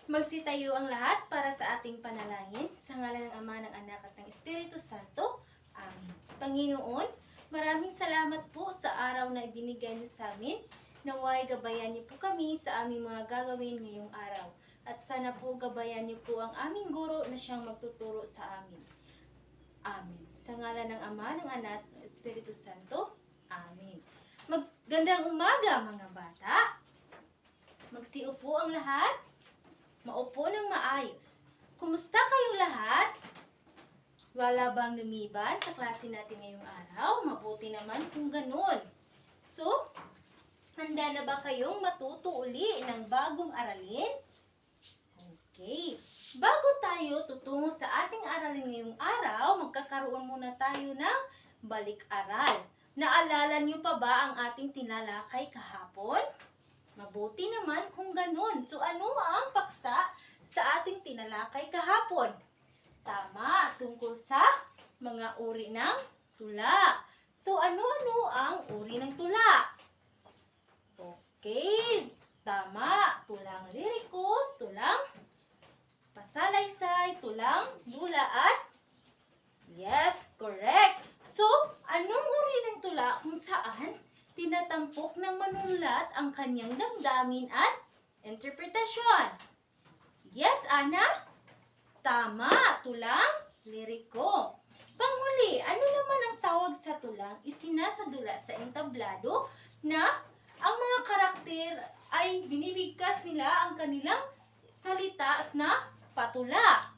Magsitayo ang lahat para sa ating panalangin. Sa ngalan ng Ama, ng Anak at ng Espiritu Santo. Amen. Panginoon, maraming salamat po sa araw na ibinigay niyo sa amin. Naway gabayan niyo po kami sa aming mga gagawin ngayong araw. At sana po gabayan niyo po ang aming guro na siyang magtuturo sa amin. Amen. Sa ngalan ng Ama, ng Anak at ng Espiritu Santo. Amen. Magandang umaga mga bata. Magsiupo ang lahat. Maupo ng maayos. Kumusta kayong lahat? Wala bang lumiban sa klase natin ngayong araw? Mabuti naman kung ganun. So, handa na ba kayong matuto uli ng bagong aralin? Okay. Bago tayo tutungo sa ating aralin ngayong araw, magkakaroon muna tayo ng balik-aral. Naalala niyo pa ba ang ating tinalakay kahapon? Mabuti naman kung ganun. So, ano ang paksa sa ating tinalakay kahapon? Tama, tungkol sa mga uri ng tula. So, ano-ano ang uri ng tula? Okay, tama. Tulang liriko, tulang pasalaysay, tulang dula at yes, correct. So, anong uri ng tula kung saan tinatampok ng manunulat ang kanyang damdamin at interpretasyon? Yes, Ana? Tama, tulang liriko. Panghuli, ano naman ang tawag sa tulang isinasadula sa entablado na ang mga karakter ay binibigkas nila ang kanilang salita na patula?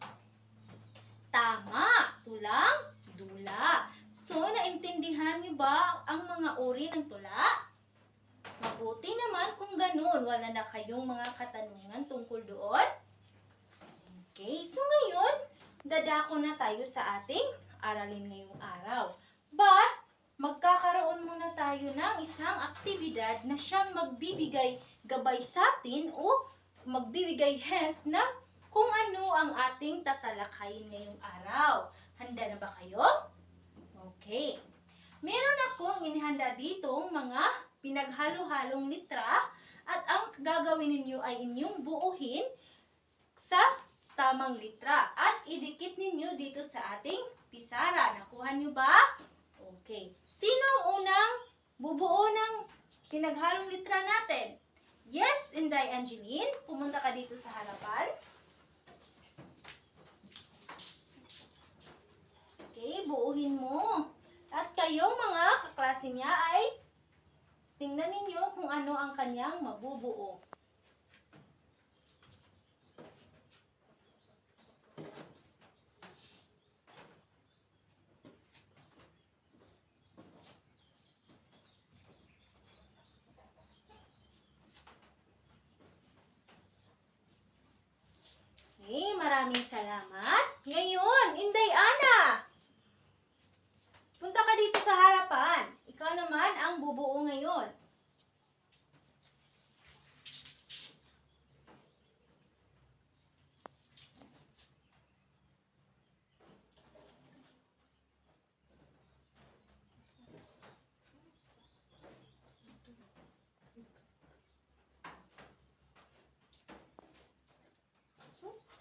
Tama, tulang dula. So, naintindihan niyo ba ang mga uri ng tula? Mabuti naman kung ganun. Wala na kayong mga katanungan tungkol doon? Okay, so ngayon, dadako na tayo sa ating aralin ngayong araw. But, magkakaroon muna tayo ng isang aktibidad na siyang magbibigay gabay sa atin o magbibigay hint na kung ano ang ating tatalakayin ngayong araw. Handa na ba kayo? Okay. Meron akong inihanda ditong mga pinaghalo-halong litra at ang gagawin ninyo ay inyong buuhin sa tamang litra at idikit ninyo dito sa ating pisara. Nakuha nyo ba? Okay. Sino ang unang bubuo ng pinaghalong litra natin? Yes, Inday Angeline. Pumunta ka dito sa harapan. Okay, buuhin mo. At kayong mga kaklase niya ay tingnan ninyo kung ano ang kanyang mabubuo. Okay, maraming salamat. Ngayon, Inday Ana, punta ka dito sa harapan. Ikaw naman ang bubuo ngayon.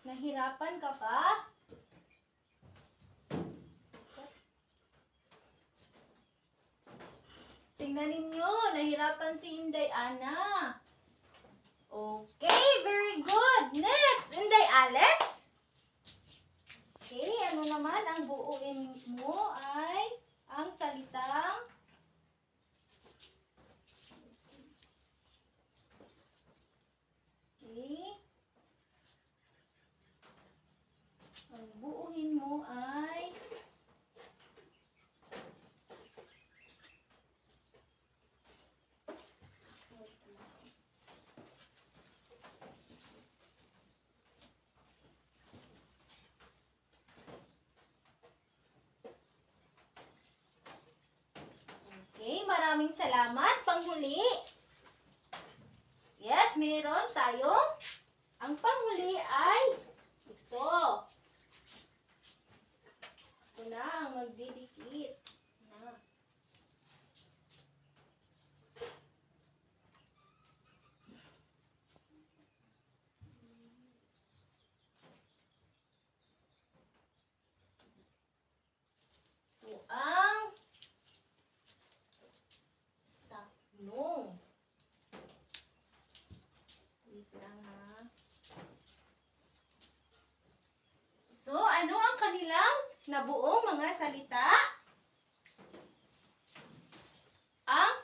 Nahirapan ka pa? Tingnan ninyo, nahirapan si Inday Ana. Okay, very good. Next, Inday Alex. Okay, ano naman ang buuin mo ay ang salitang okay. Ang buuin mo ay okay, maraming salamat. Panghuli. Yes, meron tayong ang panghuli ay ito. Ito na ang magdidikit. Na. Wait lang ha. So, ano ang kanilang nabuong mga salita? Ang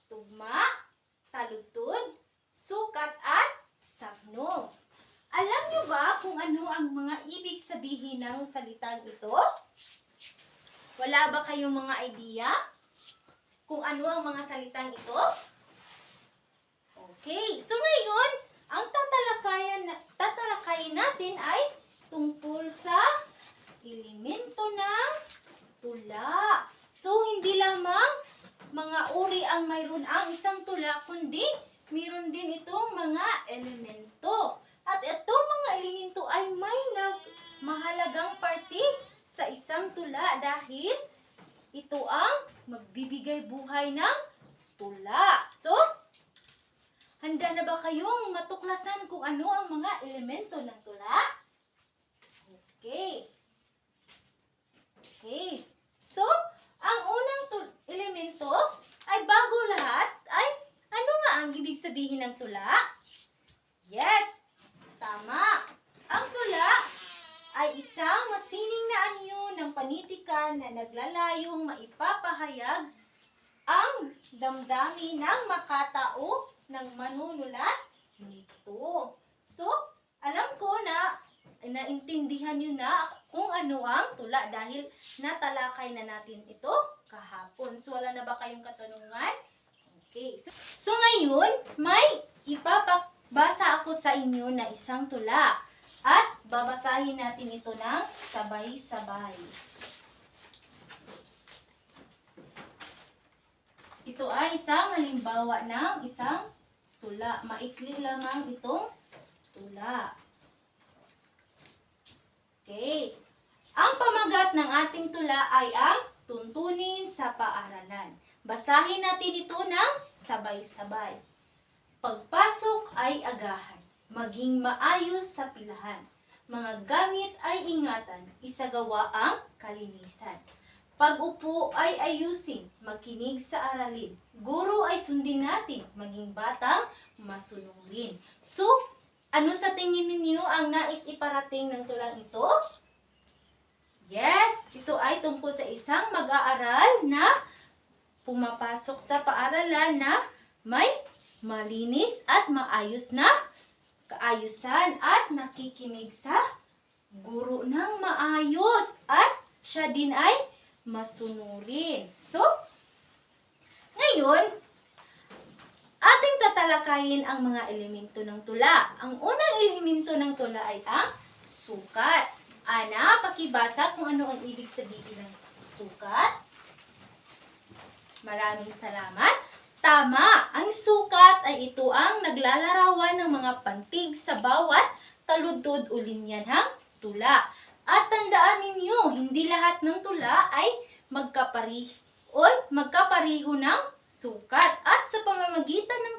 tugma, taludtod, sukat at sakno. Alam niyo ba kung ano ang mga ibig sabihin ng salitang ito? Wala ba kayong mga idea kung ano ang mga salitang ito? Okay, so ngayon, ang tatalakayin natin ay tungkol sa elemento ng tula. So, hindi lamang mga uri ang mayroon ang isang tula, kundi mayroon din itong mga elemento. At itong mga elemento ay may mahalagang parte sa isang tula dahil ito ang magbibigay buhay ng tula. So, handa na ba kayong matuklasan kung ano ang mga elemento ng tula? Okay. Okay. So, ang unang elemento ay bago lahat ay ano nga ang ibig sabihin ng tula? Yes, tama. Ang tula ay isang masining na anyo ng panitikan na naglalayong maipapahayag ang damdamin ng makatao ng manunulat nito. So, alam ko na naintindihan nyo na kung ano ang tula dahil natalakay na natin ito kahapon. So, wala na ba kayong katanungan? Okay. So, ngayon, may ipapabasa ako sa inyo na isang tula. At babasahin natin ito ng sabay-sabay. Ito ay isang halimbawa ng isang tula. Maikli lamang itong tula. Okay. Ang pamagat ng ating tula ay ang tuntunin sa paaralan. Basahin natin ito ng sabay-sabay. Pagpasok ay agahan, maging maayos sa pilahan. Mga gamit ay ingatan, isagawa ang kalinisan. Pag-upo ay ayusin, makinig sa aralin. Guro ay sundin natin, maging batang masunurin. So, ano sa tingin ninyo ang nais iparating ng tulang ito? Yes, ito ay tungkol sa isang mag-aaral na pumapasok sa paaralan na may malinis at maayos na kaayusan at nakikinig sa guro ng maayos at siya din ay masunurin. So, ngayon, ating tatalakayin ang mga elemento ng tula. Ang unang elemento ng tula ay ang sukat. Ana, pakibasa kung ano ang ibig sabihin ng sukat. Maraming salamat. Tama, ang sukat ay ito ang naglalarawan ng mga pantig sa bawat taludtod o linyahang tula. At tandaan ninyo, hindi lahat ng tula ay magkapariho ng sukat. At sa pamamagitan ng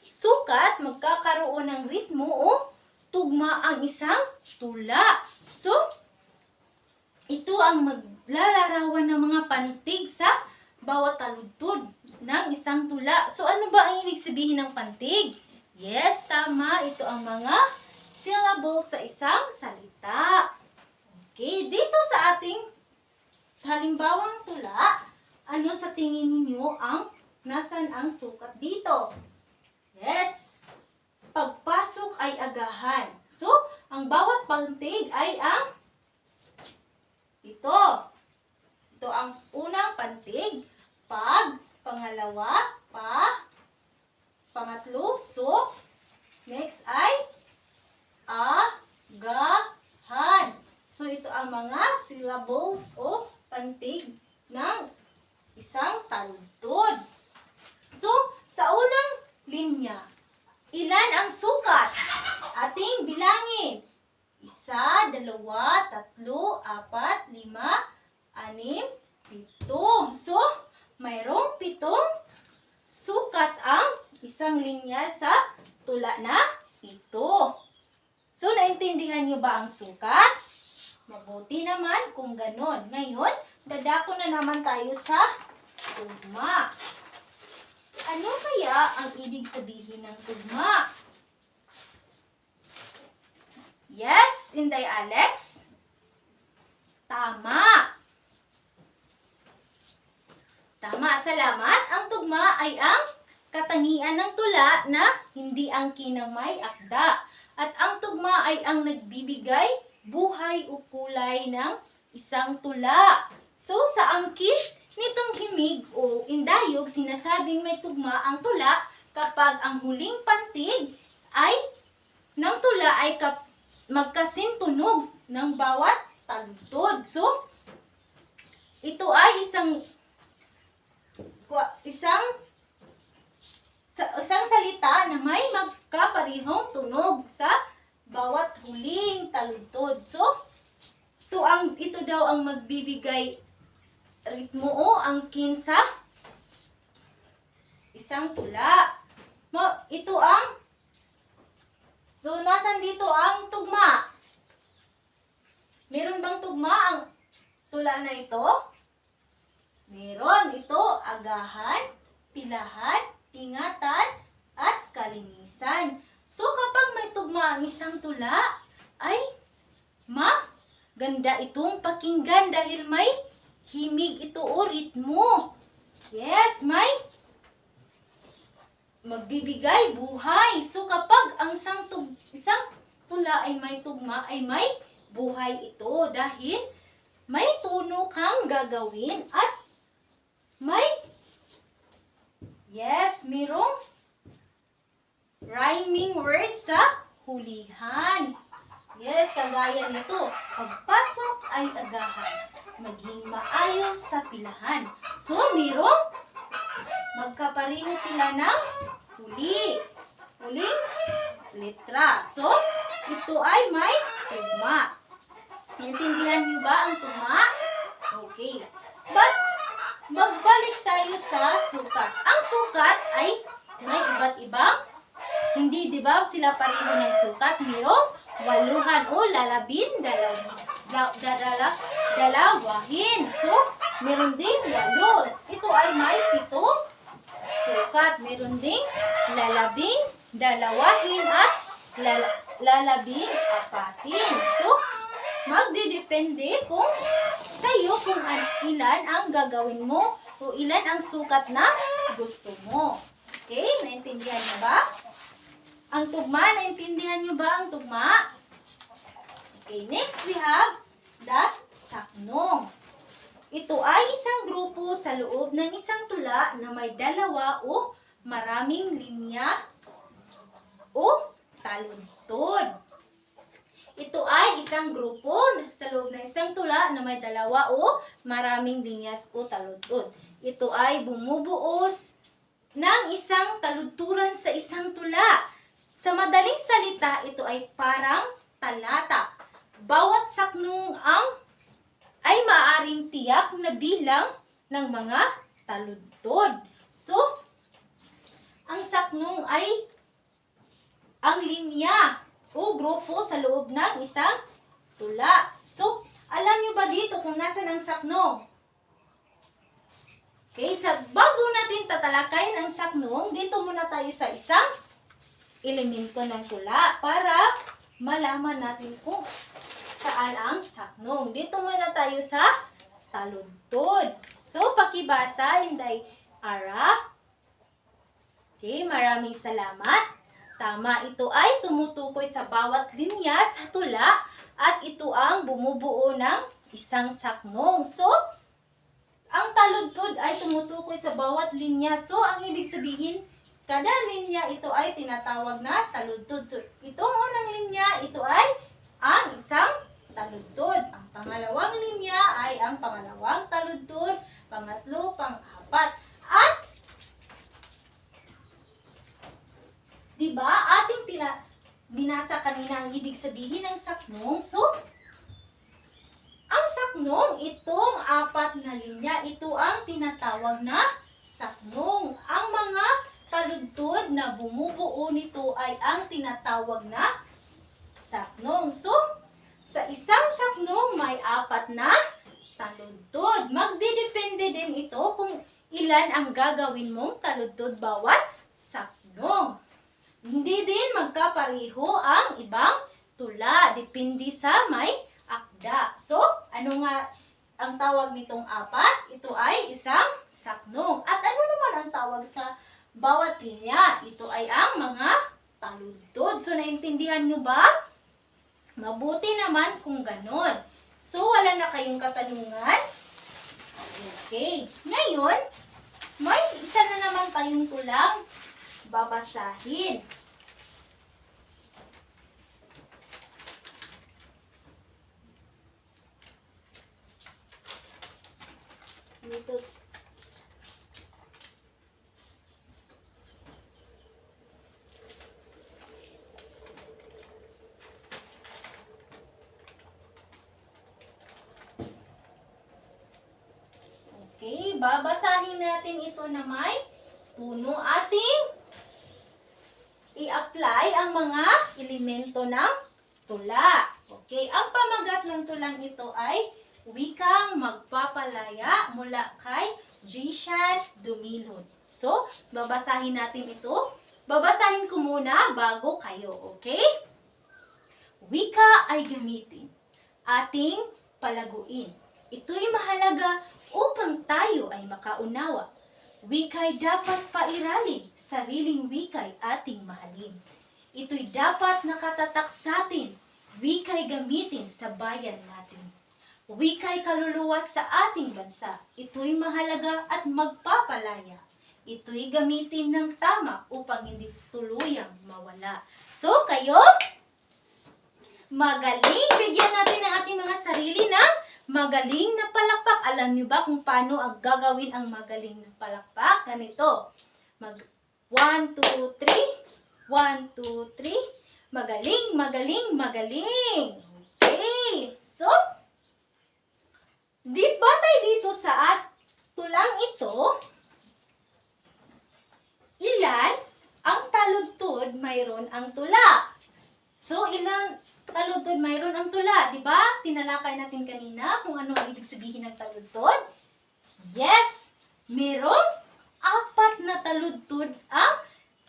sukat, magkakaroon ng ritmo o tugma ang isang tula. So, ito ang maglalarawan ng mga pantig sa bawat taludtod ng isang tula. So, ano ba ang ibig sabihin ng pantig? Yes, tama. Ito ang mga syllables sa isang salita. Okay, dito sa ating halimbawang tula, ano sa tingin ninyo ang nasan ang sukat dito? Yes, pagpasok ay agahan. So, ang bawat pantig ay ang ito. Ito ang unang pantig. Pag, pangalawa, pangatlo, so, next ay agahan. So, ito ang mga syllables o pantig ng isang taludtod. So, sa unang linya, ilan ang sukat? Ating bilangin. 1, 2, 3, 4, 5, 6, 7. So, mayroong 7 sukat ang isang linya sa tula na ito. So, naintindihan nyo ba ang sukat? Mabuti naman kung ganon. Ngayon, dadako na naman tayo sa tugma. Ano kaya ang ibig sabihin ng tugma? Yes, Inday Alex? Tama. Tama, salamat. Ang tugma ay ang katangian ng tula na hindi angkin ng may akda. At ang tugma ay ang nagbibigay buhay o kulay ng isang tula. So, sa angkin nitong himig o indayog, sinasabing may tugma ang tula kapag ang huling pantig ay ng tula ay magkasintunog ng bawat taludtod. So, ito ay isang salita na may magkaparihong tunog sa bawat huling taludtod. So, ito daw ang magbibigay ritmo o angkin sa isang tula. So, nasan dito ang tugma? Meron bang tugma ang tula na ito? Meron. Ito, agahan, pilahan, ingatan, at kalinisan. So, kapag may tugma ang isang tula, ay maganda itong pakinggan dahil may himig ito o ritmo. Yes, may magbibigay buhay. So, kapag ang isang tula ay may tugma, ay may buhay ito dahil may tunog kang gagawin at mayroong rhyming words sa hulihan. Yes, kagaya nito. Pagpasok ay agahan, maging maayos sa pilahan. So, magkapareho sila ng huling letra. So, ito ay may tugma. Naintindihan niyo ba ang tugma? Okay. But, magbalik tayo sa sukat. Ang sukat ay may iba't ibang, hindi di ba sila pareho ng sukat? Mayroong waluhan o dalawahin. So, meron ding walo. Ito ay may 7 sukat. Meron ding lalabing, dalawahin at lalabing apatin. So, magdidepende kung sa'yo kung ilan ang gagawin mo o ilan ang sukat na gusto mo. Okay? Naintindihan niyo ba? Ang tugma, naintindihan niyo ba ang tugma? Okay, next we have the saknong. Ito ay isang grupo sa loob ng isang tula na may 2 o maraming linya o taludtod. Ito ay isang grupo sa loob ng isang tula na may 2 o maraming linyas o taludtod. Ito ay bumubuos ng isang taludturan sa isang tula. Sa madaling salita, ito ay parang talata. Bawat saknong ay maaaring tiyak na bilang ng mga taludtod. So, ang saknong ay ang linya o grupo sa loob ng isang tula. So, alam nyo ba dito kung nasan ang saknong? Okay, bago natin tatalakayin ang saknong, dito muna tayo sa isang elemento ng tula para malaman natin kung saan ang saknong. Dito muna tayo sa taludtod. So, pakibasa, Inday Ara. Okay, maraming salamat. Tama, ito ay tumutukoy sa bawat linya sa tula at ito ang bumubuo ng isang saknong. So, ang taludtod ay tumutukoy sa bawat linya. So, ang ibig sabihin, kada linya ito ay tinatawag na taludtod. So, itong unang linya, ito ay ang isang taludtod. Ang pangalawang linya ay ang pangalawang taludtod, pangatlo, pang-apat. At diba, ating binasa kanina ang ibig sabihin ng saknong. So, ang saknong, itong 4 na linya, ito ang tinatawag na saknong. Ang mga taludtod na bumubuo nito ay ang tinatawag na saknong. So, sa isang saknong may 4 na taludtod. Magdidepende din ito kung ilan ang gagawin mong taludtod bawat saknong. Hindi din magkapareho ang ibang tula. Depende sa may akda. So, ano nga ang tawag nitong apat? Ito ay isang saknong. At ano naman ang tawag sa bawat linya? Ito ay ang mga taludtod. So, naintindihan nyo ba? Mabuti naman kung ganon. So, wala na kayong katanungan? Okay. Ngayon, may isa na naman tayong tulang babasahin. Dito. Okay, babasahin natin ito na may puno. Ating i-apply ang mga elemento ng tula. Okay, ang pamagat ng tulang ito ay wikang magpapalaya mula kay Jishan Dumilod. So, babasahin natin ito. Babasahin ko muna bago kayo, okay? Wika ay gamitin, ating palaguin. Ito'y mahalaga upang tayo ay makaunawa. Wika'y dapat pairalin, sariling wika'y ating mahalin. Ito'y dapat nakatatak sa atin, wika'y gamitin sa bayan natin. Wika'y kaluluwa sa ating bansa, ito'y mahalaga at magpapalaya. Ito'y gamitin ng tama upang hindi tuluyang mawala. So, kayo, magaling! Bigyan natin ang ating mga sarili ng magaling na palakpak. Alam niyo ba kung paano ang gagawin ang magaling na palakpak? Ganito. 1, 2, 3. 1, 2, 3. Magaling, magaling, magaling. Okay. So, di batay dito sa tulang ito, ilan ang taludtod mayroon ang tula. So, ilang taludtod mayroon ang tula, di ba? Tinalakay natin kanina kung ano ang ibig sabihin ng taludtod. Yes, mayroong 4 na taludtod ang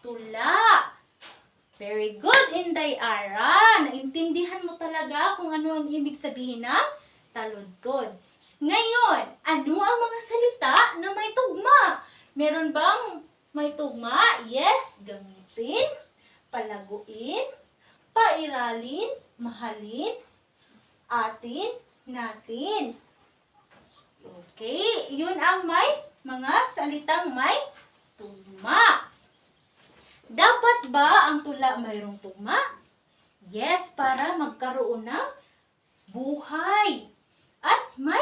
tula. Very good, Inday Ara. Naintindihan mo talaga kung ano ang ibig sabihin ng taludtod. Ngayon, ano ang mga salita na may tugma? Meron bang may tugma? Yes, gamitin, palaguin, pairalin, mahalin, atin, natin. Okay, yun ang may mga salitang may tugma. Dapat ba ang tula mayroong tugma? Yes, para magkaroon ng buhay. At may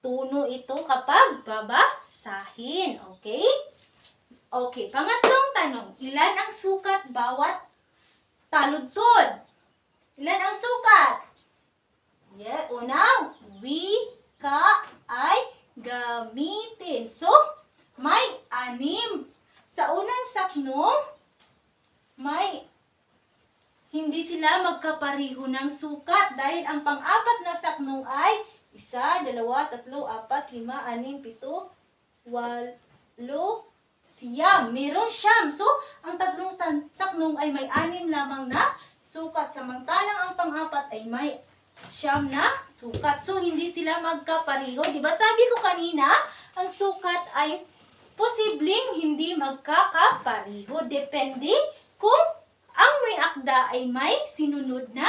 tuno ito kapag babasahin. Okay? Okay, pangatlong tanong. Ilan ang sukat bawat taludtod? Ilan ang sukat? Yeah, unang, wika ay gamitin. So, may 6. Sa unang saknong, may hindi sila magkapareho ng sukat dahil ang pang-apat na saknong ay 1, 2, 3, 4, 5, 6, 7, 8, 9. Meron 9. So, ang tatlong saknong ay may 6 lamang na sukat. Samantalang ang pang-apat ay may 9 na sukat. So, hindi sila magkapareho. Diba sabi ko kanina, ang sukat ay posibleng hindi magkakapareho. Depende kung ang may akda ay may sinunod na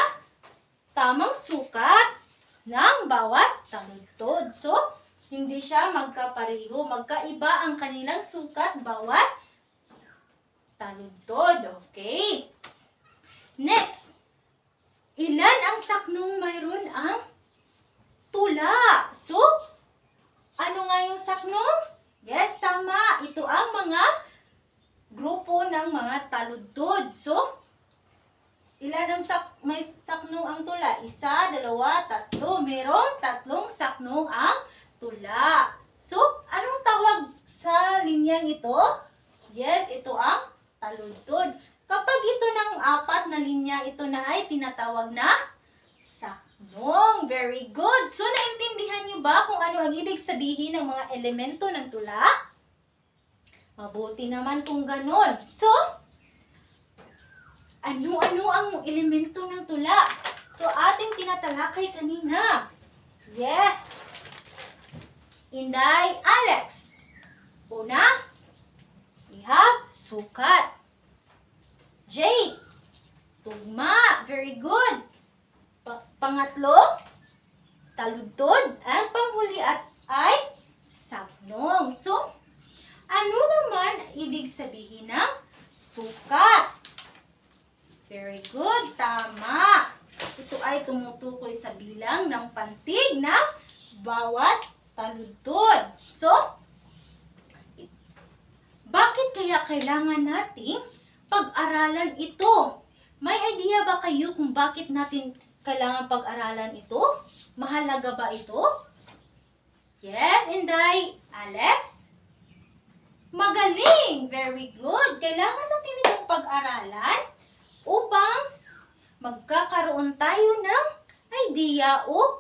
tamang sukat ng bawat taludtod. So, hindi siya magkapareho. Magkaiba ang kanilang sukat bawat taludtod. Okay. Next. Ilan ang saknong mayroon ang tula? So, ano nga yung saknong? Yes, tama. Ito ang mga grupo ng mga taludtod. So, ilan ang may saknong ang tula? 1, 2, 3. Merong 3 saknong ang tula. So, anong tawag sa linyang ito? Yes, ito ang taludtod. Kapag ito ng 4 na linya, ito na ay tinatawag na saknong. Very good. So, naintindihan niyo ba kung ano ang ibig sabihin ng mga elemento ng tula? Mabuti naman kung ganon. So, ano-ano ang elemento ng tula? So, ating tinatalakay kanina. Yes. Inday, Alex. Una, we have sukat. Jade, tugma. Very good. Pangatlo, taludtod. Ang panghuli ay saknong. So, ano naman ibig sabihin ng sukat? Very good. Tama. Ito ay tumutukoy sa bilang ng pantig ng bawat taludtod. So, bakit kaya kailangan nating pag-aralan ito? May idea ba kayo kung bakit natin kailangan pag-aralan ito? Mahalaga ba ito? Yes, Inday. Alex? Magaling! Very good. Kailangan natin itong pag-aralan upang magkakaroon tayo ng idea o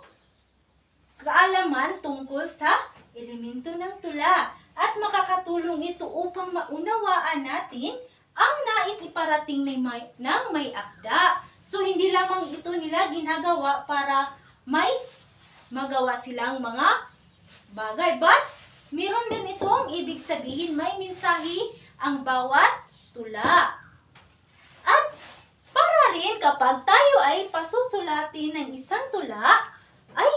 kaalaman tungkol sa elemento ng tula. At makakatulong ito upang maunawaan natin ang nais iparating ng may akda. So, hindi lamang ito nila ginagawa para may magawa silang mga bagay. But, meron din itong ibig sabihin, may mensahe ang bawat tula. At, para rin kapag tayo ay pasusulatin ng isang tula, ay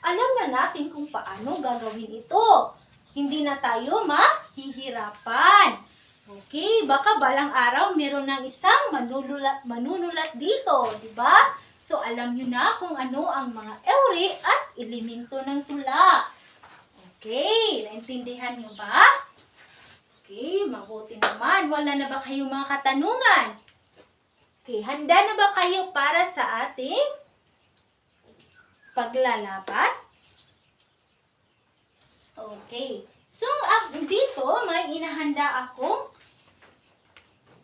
alam na natin kung paano gagawin ito. Hindi na tayo mahihirapan. Okay, baka balang araw meron ng isang manunulat dito, di ba? So, alam nyo na kung ano ang mga uri at elemento ng tula. Okay, naintindihan nyo ba? Okay, mabuti naman. Wala na ba kayong mga katanungan? Okay, handa na ba kayo para sa ating paglalapat? Okay. So, dito may inahanda akong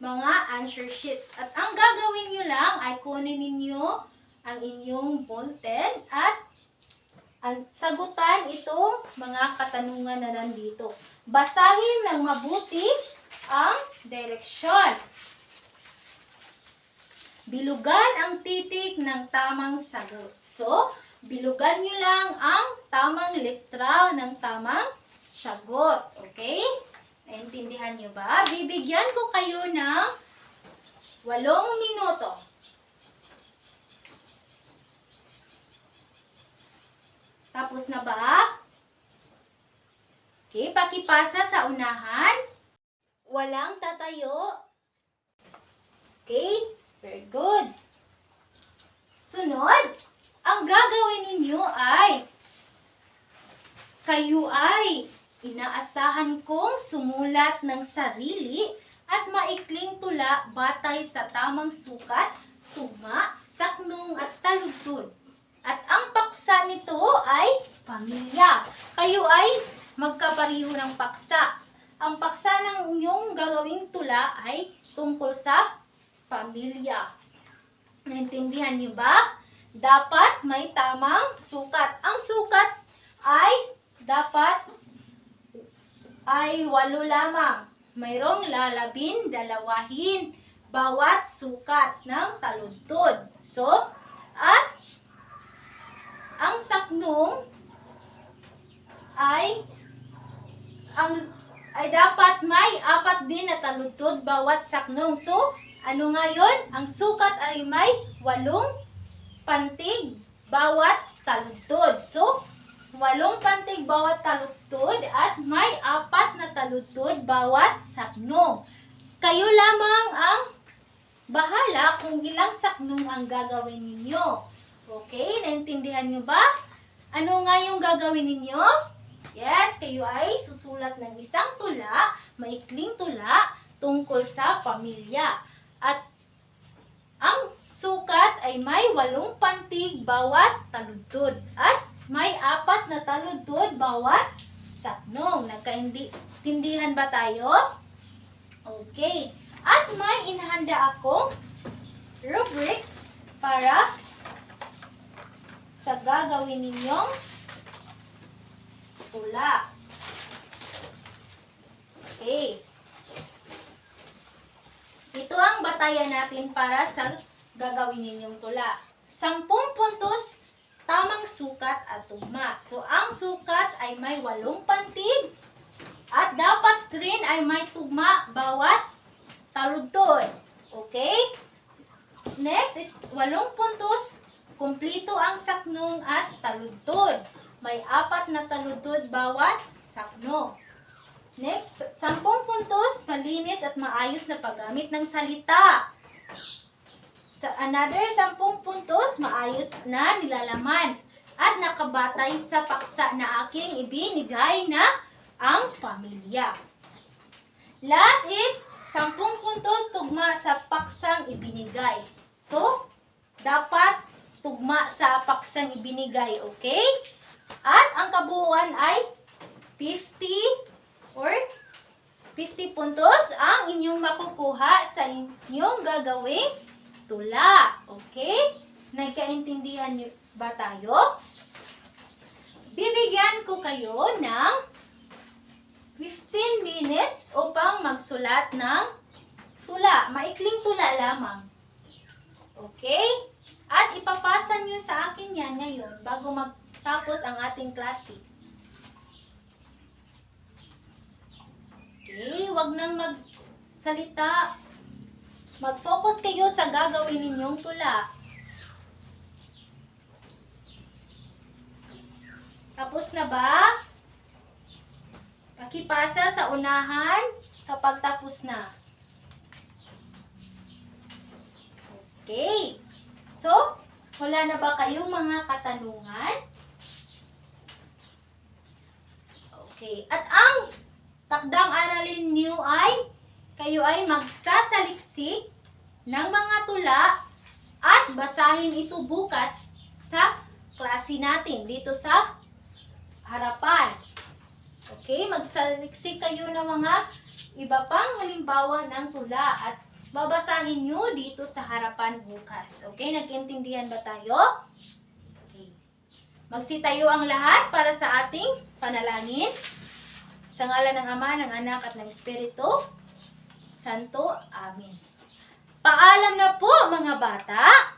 mga answer sheets. At ang gagawin nyo lang ay kunin ninyo ang inyong ballpen at sagutan itong mga katanungan na nandito. Basahin ng mabuti ang direksyon. Bilugan ang titik ng tamang sagot. So, bilugan nyo lang ang tamang letra ng tamang sagot. Okay? Naintindihan nyo ba? Bibigyan ko kayo ng 8 minuto. Tapos na ba? Okay, pakipasa sa unahan. Walang tatayo. Okay? Very good. Sunod, ang gagawin ninyo ay, kayo ay inaasahan kong sumulat ng sarili at maikling tula batay sa tamang sukat, tugma, saknong at taludtod. At ang paksa nito ay pamilya. Kayo ay magkapareho ng paksa. Ang paksa ng inyong gagawing tula ay tungkol sa pamilya. Naintindihan niyo ba? Dapat may tamang sukat. Ang sukat ay dapat ay 8 lamang. Mayroong lalabin-dalawahin bawat sukat ng taludtod. So, at ang saknong ay dapat may 4 din na taludtod bawat saknong. So, ano nga yun? Ang sukat ay may 8 pantig bawat taludtod. So, 8 pantig bawat taludtod at may 4 na taludtod bawat saknong. Kayo lamang ang bahala kung ilang saknong ang gagawin ninyo. Okay? Naintindihan nyo ba? Ano nga yung gagawin ninyo? Yes, kayo ay susulat ng isang tula, maikling tula, tungkol sa pamilya. At ang sukat ay may 8 pantig bawat taludtod at may 4 na taludtod bawat saknong. Nagkaintindihan ba tayo? Okay. At may inahanda akong rubrics para sa gagawin ninyong tula. Okay. Ito ang batayan natin para sa gagawin ninyong tula. 10 puntos, tamang sukat at tugma. So, ang sukat ay may 8 pantig at dapat rin ay may tugma bawat taludtod. Okay? Next is 8 puntos, kumplito ang saknong at taludtod. May 4 na taludtod bawat sakno. Next, 10 puntos, malinis at maayos na paggamit ng salita. Sa another 10 puntos, maayos na nilalaman at nakabatay sa paksa na aking ibinigay na ang pamilya. Last is 10 puntos, tugma sa paksang ibinigay. So, dapat tugma sa paksang ibinigay, okay? At ang kabuuan ay 50 or 50 puntos ang inyong makukuha sa inyong gagawing tula. Okay? Nagkaintindihan niyo ba tayo? Bibigyan ko kayo ng 15 minutes upang magsulat ng tula. Maikling tula lamang. Okay? At ipapasa niyo sa akin yan ngayon bago magtapos ang ating klase. Okay, wag nang magsalita. Mag-focus kayo sa gagawin ninyong tula. Tapos na ba? Pakipasa sa unahan kapag tapos na. Okay. So, wala na ba kayong mga katanungan? Okay. At ang takdang aralin niyo ay kayo ay magsasaliksik ng mga tula at basahin ito bukas sa klase natin dito sa harapan. Okay, magsaliksik kayo ng mga iba pang halimbawa ng tula at babasahin nyo dito sa harapan bukas. Okay, nag-intindihan ba tayo? Okay. Magsitayo ang lahat para sa ating panalangin. Sa ngalan ng Ama, ng Anak, at ng Espiritu Santo. Amen. Paalam na po mga bata.